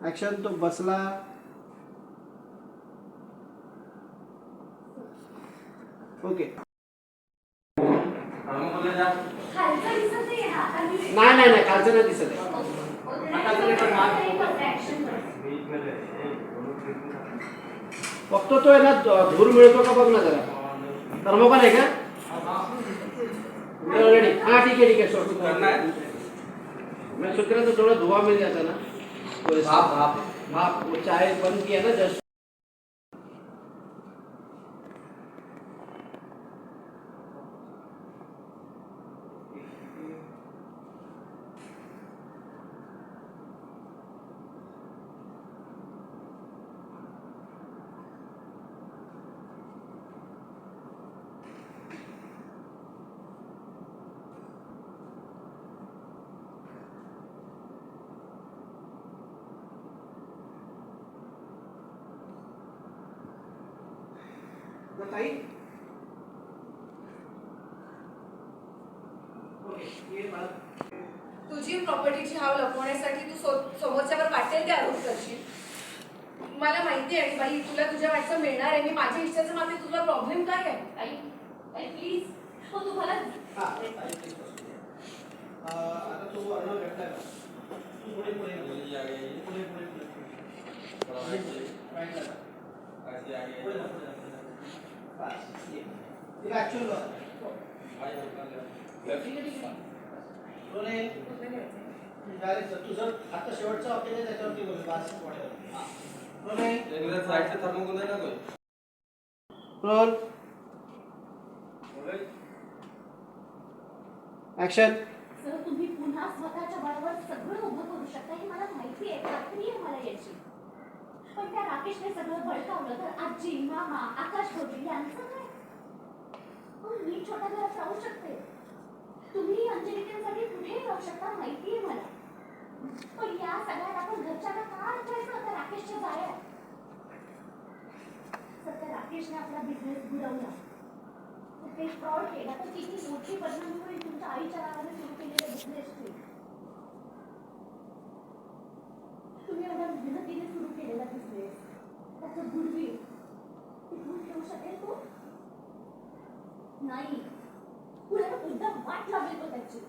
Action. तो बसला. Okay. नाही नाही नाही, खालचं नाही दिसत आहे. फक्त तो आहे ना, धूर मिळतो का बघ ना जरा. थर्मोकॉल आहे का? ऑलरेडी. हाँ ठीक है ठीक है, शॉर्ट करना है. मैं सोच रहा था थोड़ा धुआं मिल जाता ना. भाप भाप भाप. वो चाय बंद किया ना जस्ट. बताइए. तुझी प्रॉपर्टीची हाव लपवण्यासाठी तू समोरच्यावर वाटेल ते आरोप करशील. मला माहिती आहे बाई, तुला तुझ्या वाटचं मिळणार आहे. मी माझ्या इच्छेचं मागे तुझा प्रॉब्लेम काय आहे? आई प्लीज. हो तुम्हाला आता तो अर्णव भेटला का? पुढे पुढे पुढे तुझं आता शेवटचा ऑप्शन आहे, त्याच्यावरती बोल. Roll action. सर तुम्ही पुन्हा स्वतःच्या बळावर सगळं उभं करू शकता हे मला माहिती आहे, खात्री आहे मला याची. पण त्या राकेशने सगळं भडकावलं तर आजी, मामा, आकाश भाऊजी यांचं काय? मी छोट्या घरात राहू शकते, तुम्ही अंजलिकेसाठी कुठेही राहू शकता, माहिती आहे मला. पण या सगळ्यात आपण घरच्यांना का अडवायचं त्या राकेशच्या जाळ्यात? सध्या राकेशने आपला बिझनेस बुडवला, ते फ्रॉड केला तर किती मोठी बदनामी होईल तुमच्या आईच्या नावाने सुरू केलेल्या बिझनेसची. तुम्ही एवढ्या मेहनतीने सुरू केलेला बिझनेस, त्याचं गुडविल टिकवून ठेवू शकेल तो? नाही. पुढे मुद्दा वाट लागेल तो त्याची.